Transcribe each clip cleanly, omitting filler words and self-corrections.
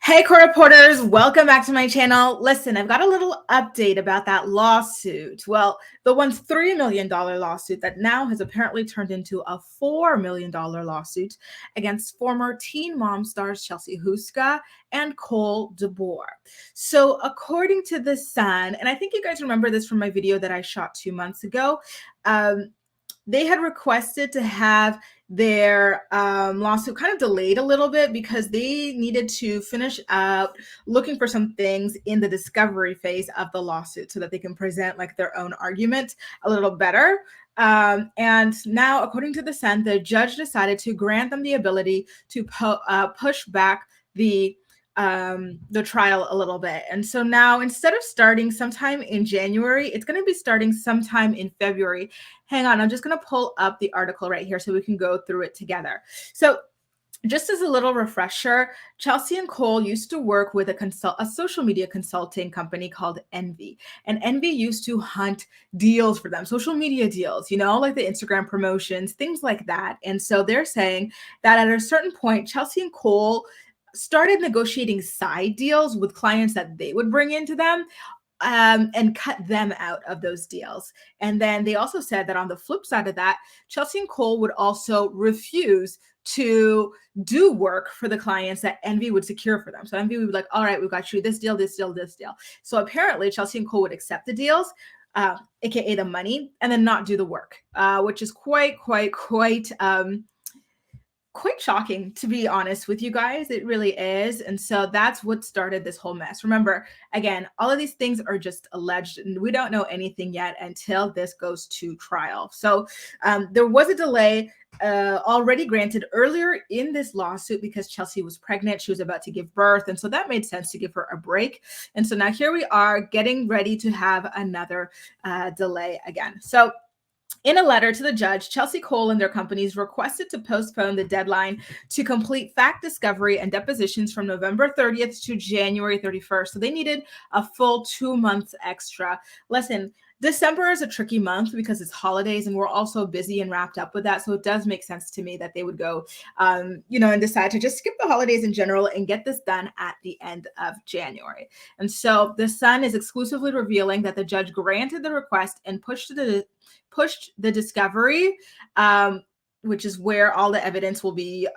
Hey, court reporters, welcome back to my channel. Listen, I've got a little update about that lawsuit. Well, the $3 million lawsuit that now has apparently turned into a $4 million lawsuit against former Teen Mom stars Chelsea Houska and Cole DeBoer. So according to The Sun, and I think you guys remember this from my video that I shot 2 months ago, they had requested to have their lawsuit kind of delayed a little bit because they needed to finish up looking for some things in the discovery phase of the lawsuit so that they can present like their own argument a little better. And now, according to The Sun, the judge decided to grant them the ability to push back the trial a little bit. And so now, instead of starting sometime in January, it's going to be starting sometime in February. Hang on, I'm just going to pull up the article right here so we can go through it together. So just as a little refresher, Chelsea and Cole used to work with a social media consulting company called Envy. And Envy used to hunt deals for them, social media deals, like the Instagram promotions, things like that. And so they're saying that at a certain point, Chelsea and Cole started negotiating side deals with clients that they would bring into them and cut them out of those deals. And then they also said that on the flip side of that, Chelsea and Cole would also refuse to do work for the clients that Envy would secure for them. So Envy would be like, all right, we've got you this deal, this deal, this deal. So apparently Chelsea and Cole would accept the deals, aka the money, and then not do the work, which is quite shocking, to be honest with you guys. It really is. And so that's what started this whole mess. Remember, again, all of these things are just alleged and we don't know anything yet until this goes to trial. So there was a delay already granted earlier in this lawsuit because Chelsea was pregnant. She was about to give birth. And so that made sense to give her a break. And so now here we are getting ready to have another delay again. So in a letter to the judge, Chelsea Cole and their companies requested to postpone the deadline to complete fact discovery and depositions from November 30th to January 31st. So they needed a full 2 months extra. Listen, December is a tricky month because it's holidays and we're also busy and wrapped up with that. So it does make sense to me that they would go, and decide to just skip the holidays in general and get this done at the end of January. And so The Sun is exclusively revealing that the judge granted the request and pushed the discovery, which is where all the evidence will be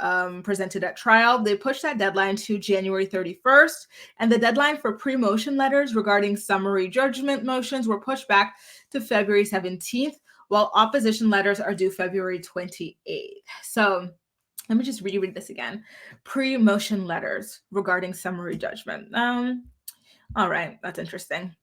presented at trial. They pushed that deadline to January 31st, and the deadline for pre-motion letters regarding summary judgment motions were pushed back to February 17th, while opposition letters are due February 28th. So let me just reread this again. Pre-motion letters regarding summary judgment. All right, that's interesting.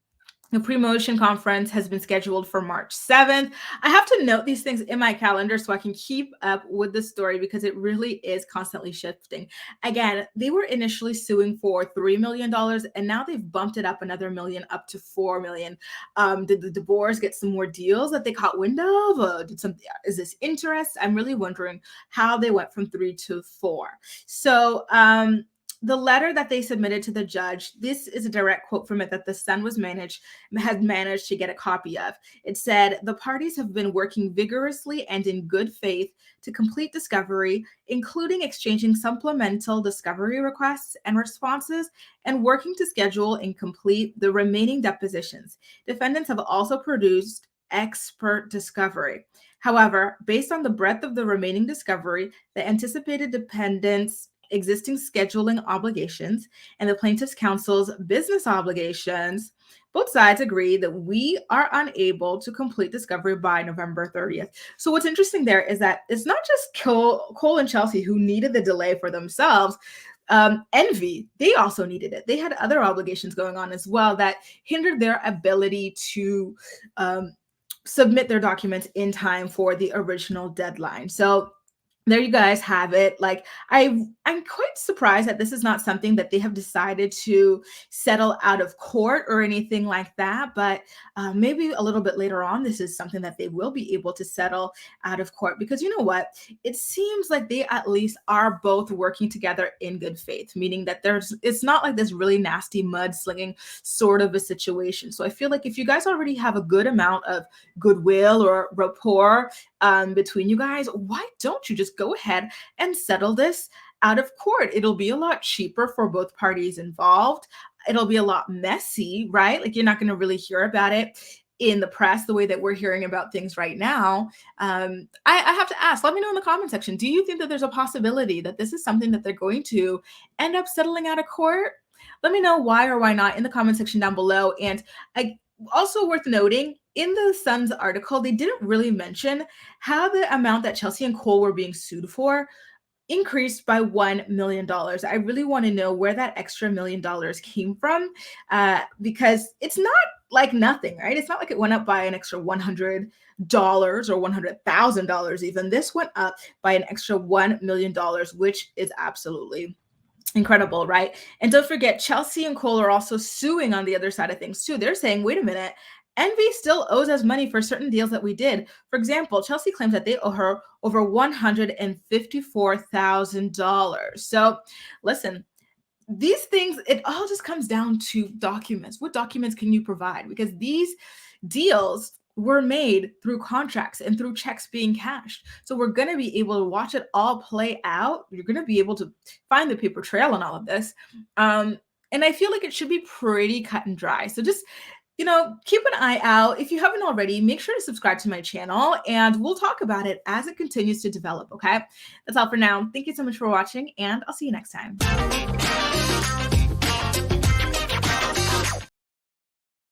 The pre-motion conference has been scheduled for March 7th. I have to note these things in my calendar so I can keep up with the story because it really is constantly shifting. Again, they were initially suing for $3 million and now they've bumped it up another million up to $4 million. Did the DeBoers get some more deals that they caught wind of? Is this interest? I'm really wondering how they went from 3 to 4. So, the letter that they submitted to the judge, this is a direct quote from it that The Sun had managed to get a copy of. It said, the parties have been working vigorously and in good faith to complete discovery, including exchanging supplemental discovery requests and responses and working to schedule and complete the remaining depositions. Defendants have also produced expert discovery. However, based on the breadth of the remaining discovery, the anticipated dependents existing scheduling obligations and the plaintiff's counsel's business obligations, both sides agree that we are unable to complete discovery by November 30th. So what's interesting there is that it's not just Cole and Chelsea who needed the delay for themselves. Envy, they also needed it. They had other obligations going on as well that hindered their ability to submit their documents in time for the original deadline. So there you guys have it. Like, I'm quite surprised that this is not something that they have decided to settle out of court or anything like that. But maybe a little bit later on, this is something that they will be able to settle out of court, because you know what? It seems like they at least are both working together in good faith, meaning that it's not like this really nasty mudslinging sort of a situation. So I feel like if you guys already have a good amount of goodwill or rapport between you guys, why don't you just go ahead and settle this out of court. It'll be a lot cheaper for both parties involved. It'll be a lot messy, right? Like you're not going to really hear about it in the press the way that we're hearing about things right now. I have to ask, let me know in the comment section, do you think that there's a possibility that this is something that they're going to end up settling out of court? Let me know why or why not in the comment section down below. And also worth noting, in the Sun's article, they didn't really mention how the amount that Chelsea and Cole were being sued for increased by $1 million. I really want to know where that extra $1 million came from, because it's not like nothing, right? It's not like it went up by an extra $100 or $100,000 even. This went up by an extra $1 million, which is absolutely incredible, right? And don't forget, Chelsea and Cole are also suing on the other side of things too. They're saying, wait a minute, Envy still owes us money for certain deals that we did. For example, Chelsea claims that they owe her over $154,000. So listen, these things, it all just comes down to documents. What documents can you provide? Because these deals were made through contracts and through checks being cashed. So we're going to be able to watch it all play out. You're going to be able to find the paper trail on all of this. And I feel like it should be pretty cut and dry. So just, keep an eye out. If you haven't already, make sure to subscribe to my channel and we'll talk about it as it continues to develop, okay? That's all for now. Thank you so much for watching and I'll see you next time.